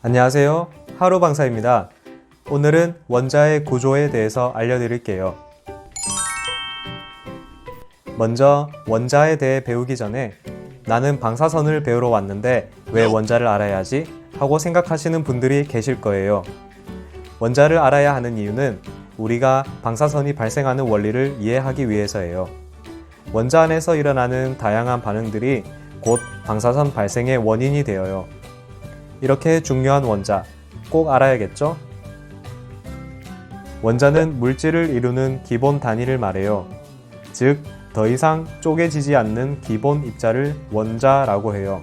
안녕하세요. 하루방사입니다. 오늘은 원자의 구조에 대해서 알려드릴게요. 먼저 원자에 대해 배우기 전에 나는 방사선을 배우러 왔는데 왜 원자를 알아야지? 하고 생각하시는 분들이 계실 거예요. 원자를 알아야 하는 이유는 우리가 방사선이 발생하는 원리를 이해하기 위해서예요. 원자 안에서 일어나는 다양한 반응들이 곧 방사선 발생의 원인이 되어요. 이렇게 중요한 원자, 꼭 알아야겠죠? 원자는 물질을 이루는 기본 단위를 말해요. 즉, 더 이상 쪼개지지 않는 기본 입자를 원자라고 해요.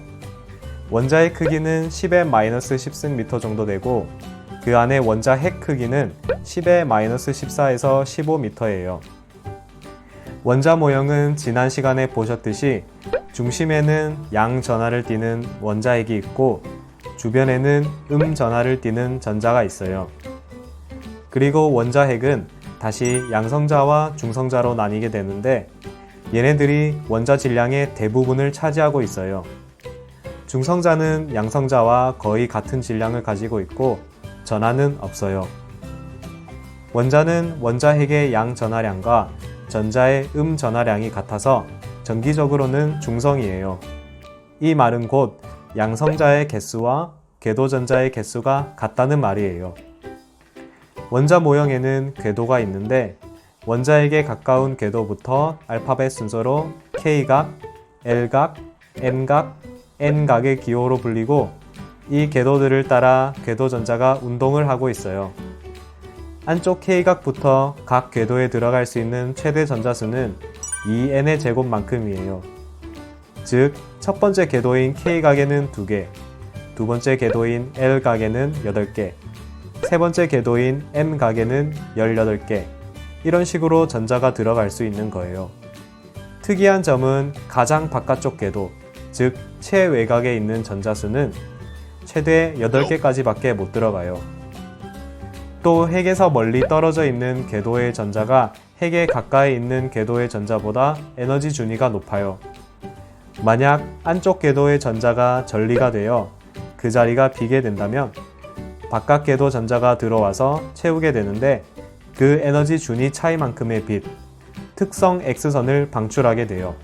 원자의 크기는 10^-14 정도 되고 그 안에 원자 핵 크기는 10^-14에서 15m예요. 원자 모형은 지난 시간에 보셨듯이 중심에는 양 전하를 띠는 원자핵이 있고 주변에는 전하를 띠는 전자가 있어요. 그리고 원자핵은 다시 양성자와 중성자로 나뉘게 되는데 얘네들이 원자 질량의 대부분을 차지하고 있어요. 중성자는 양성자와 거의 같은 질량을 가지고 있고 전하는 없어요. 원자는 원자핵의 양 전하량과 전자의 전하량이 같아서 정기적으로는 중성이에요. 이 말은 곧 양성자의 개수와 궤도전자의 개수가 같다는 말이에요. 원자 모형에는 궤도가 있는데 원자에게 가까운 궤도부터 알파벳 순서로 K각, L각, M각, N각의 기호로 불리고 이 궤도들을 따라 궤도전자가 운동을 하고 있어요. 안쪽 K각부터 각 궤도에 들어갈 수 있는 최대 전자수는 2n의 제곱만큼이에요. 즉, 첫 번째 궤도인 K각에는 2개, 두 번째 궤도인 L각에는 8개, 세 번째 궤도인 M각에는 18개, 이런 식으로 전자가 들어갈 수 있는 거예요. 특이한 점은 가장 바깥쪽 궤도, 즉 최외곽에 있는 전자수는 최대 8개까지 밖에 못 들어가요. 또 핵에서 멀리 떨어져 있는 궤도의 전자가 핵에 가까이 있는 궤도의 전자보다 에너지 준위가 높아요. 만약 안쪽 궤도의 전자가 전리가 되어 그 자리가 비게 된다면 바깥 궤도 전자가 들어와서 채우게 되는데 그 에너지 준위 차이만큼의 빛, 특성 X선을 방출하게 돼요.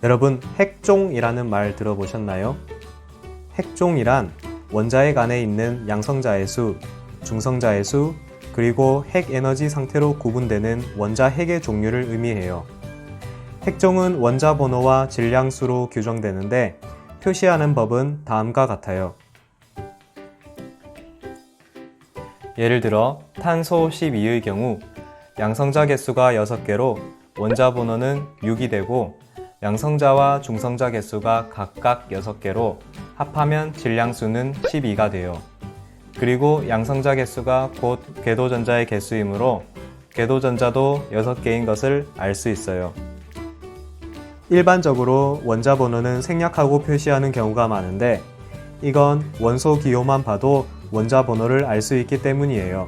여러분, 핵종이라는 말 들어보셨나요? 핵종이란 원자핵 안에 있는 양성자의 수, 중성자의 수, 그리고 핵 에너지 상태로 구분되는 원자핵의 종류를 의미해요. 핵종은 원자 번호와 질량수로 규정되는데 표시하는 법은 다음과 같아요. 예를 들어 탄소 12의 경우 양성자 개수가 6개로 원자 번호는 6이 되고 양성자와 중성자 개수가 각각 6개로 합하면 질량수는 12가 돼요. 그리고 양성자 개수가 곧 궤도전자의 개수이므로 궤도전자도 6개인 것을 알 수 있어요. 일반적으로 원자 번호는 생략하고 표시하는 경우가 많은데 이건 원소 기호만 봐도 원자 번호를 알 수 있기 때문이에요.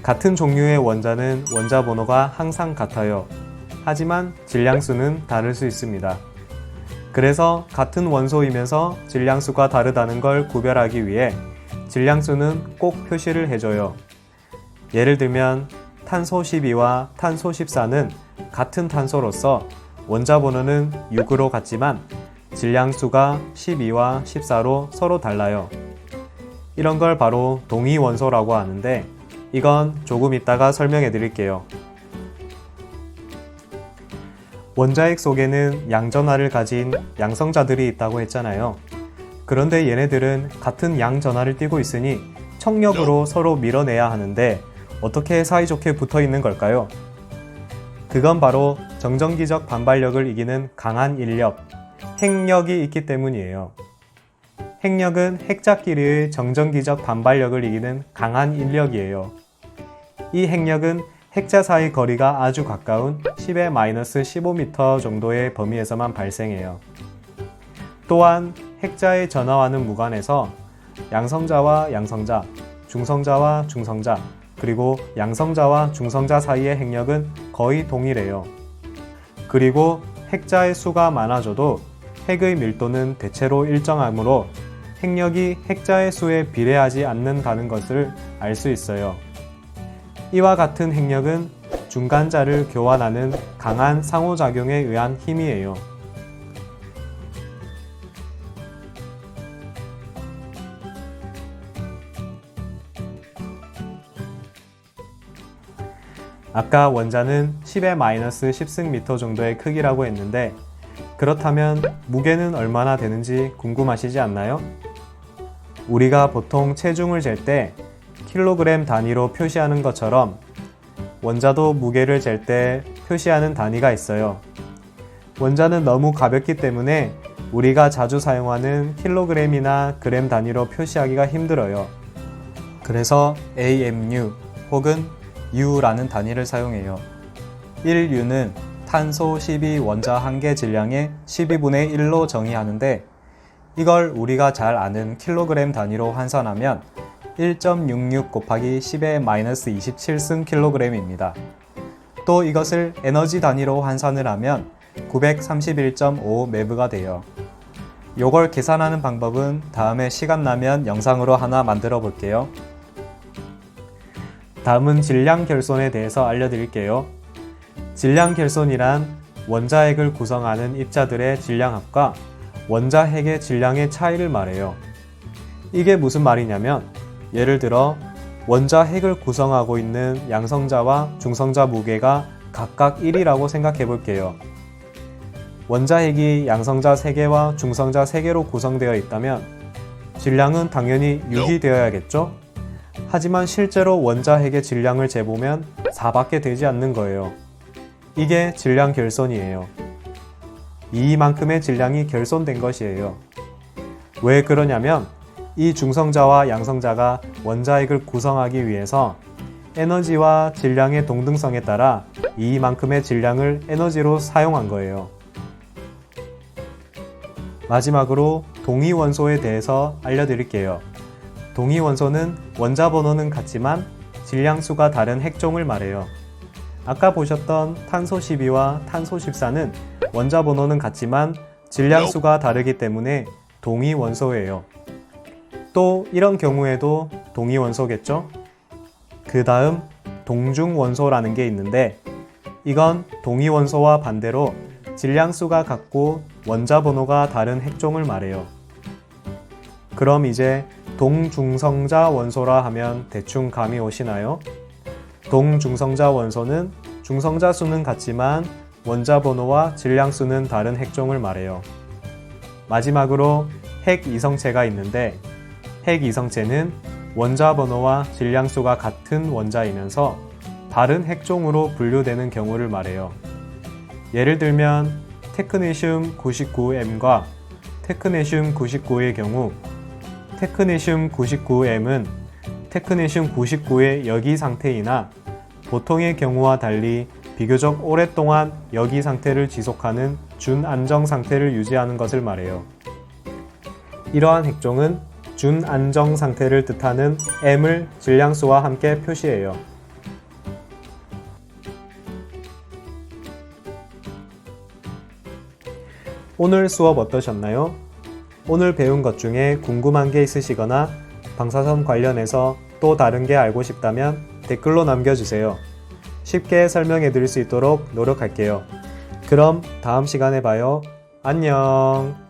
같은 종류의 원자는 원자 번호가 항상 같아요. 하지만 질량수는 다를 수 있습니다. 그래서 같은 원소이면서 질량수가 다르다는 걸 구별하기 위해 질량수는 꼭 표시를 해줘요. 예를 들면 탄소 12와 탄소 14는 같은 탄소로서 원자 번호는 6으로 같지만 질량수가 12와 14로 서로 달라요. 이런 걸 바로 동위 원소라고 하는데 이건 조금 이따가 설명해 드릴게요. 원자핵 속에는 양전하를 가진 양성자들이 있다고 했잖아요. 그런데 얘네들은 같은 양전하를 띠고 있으니 청력으로 서로 밀어내야 하는데 어떻게 사이좋게 붙어 있는 걸까요? 그건 바로 정전기적 반발력을 이기는 강한 인력, 핵력이 있기 때문이에요. 핵력은 핵자끼리의 정전기적 반발력을 이기는 강한 인력이에요. 이 핵력은 핵자 사이 거리가 아주 가까운 10^-15m 정도의 범위에서만 발생해요. 또한 핵자의 전하와는 무관해서 양성자와 양성자, 중성자와 중성자, 그리고 양성자와 중성자 사이의 핵력은 거의 동일해요. 그리고 핵자의 수가 많아져도 핵의 밀도는 대체로 일정하므로 핵력이 핵자의 수에 비례하지 않는다는 것을 알 수 있어요. 이와 같은 핵력은 중간자를 교환하는 강한 상호작용에 의한 힘이에요. 아까 원자는 10^-10승 정도의 크기라고 했는데 그렇다면 무게는 얼마나 되는지 궁금하시지 않나요? 우리가 보통 체중을 잴 때 킬로그램 단위로 표시하는 것처럼 원자도 무게를 잴 때 표시하는 단위가 있어요. 원자는 너무 가볍기 때문에 우리가 자주 사용하는 킬로그램이나 그램 단위로 표시하기가 힘들어요. 그래서 AMU 혹은 U라는 단위를 사용해요. 1U는 탄소 12원자 1개 질량의 12분의 1로 정의하는데 이걸 우리가 잘 아는 킬로그램 단위로換算하면 1.66 곱하기 10^-27승 킬로그램입니다. 또 이것을 에너지 단위로 환산을 하면 931.5 메브가 돼요. 요걸 계산하는 방법은 다음에 시간 나면 영상으로 하나 만들어 볼게요. 다음은 질량 결손에 대해서 알려드릴게요. 질량 결손이란 원자핵을 구성하는 입자들의 질량합과 원자핵의 질량의 차이를 말해요. 이게 무슨 말이냐면 예를 들어 원자핵을 구성하고 있는 양성자와 중성자 무게가 각각 1이라고 생각해 볼게요. 원자핵이 양성자 3개와 중성자 3개로 구성되어 있다면 질량은 당연히 6이 되어야겠죠? 하지만 실제로 원자핵의 질량을 재보면 4밖에 되지 않는 거예요. 이게 질량 결손이에요. 이만큼의 질량이 결손된 것이에요. 왜 그러냐면 이 중성자와 양성자가 원자핵을 구성하기 위해서 에너지와 질량의 동등성에 따라 이만큼의 질량을 에너지로 사용한 거예요. 마지막으로 동위원소에 대해서 알려드릴게요. 동위원소는 원자 번호는 같지만 질량수가 다른 핵종을 말해요. 아까 보셨던 탄소 12와 탄소 14는 원자 번호는 같지만 질량수가 다르기 때문에 동위원소예요. 또 이런 경우에도 동위원소겠죠? 그 다음 동중원소라는 게 있는데 이건 동위원소와 반대로 질량수가 같고 원자 번호가 다른 핵종을 말해요. 그럼 이제 동중성자 원소라 하면 대충 감이 오시나요? 동중성자 원소는 중성자 수는 같지만 원자 번호와 질량 수는 다른 핵종을 말해요. 마지막으로 핵 이성체가 있는데 핵 이성체는 원자 번호와 질량 수가 같은 원자이면서 다른 핵종으로 분류되는 경우를 말해요. 예를 들면 테크네슘 99M과 테크네슘 99의 경우 테크네슘 99M은 테크네슘 99의 역이 상태이나 보통의 경우와 달리 비교적 오랫동안 역이 상태를 지속하는 준안정 상태를 유지하는 것을 말해요. 이러한 핵종은 준안정 상태를 뜻하는 M을 질량수와 함께 표시해요. 오늘 수업 어떠셨나요? 오늘 배운 것 중에 궁금한 게 있으시거나 방사선 관련해서 또 다른 게 알고 싶다면 댓글로 남겨주세요. 쉽게 설명해 드릴 수 있도록 노력할게요. 그럼 다음 시간에 봐요. 안녕.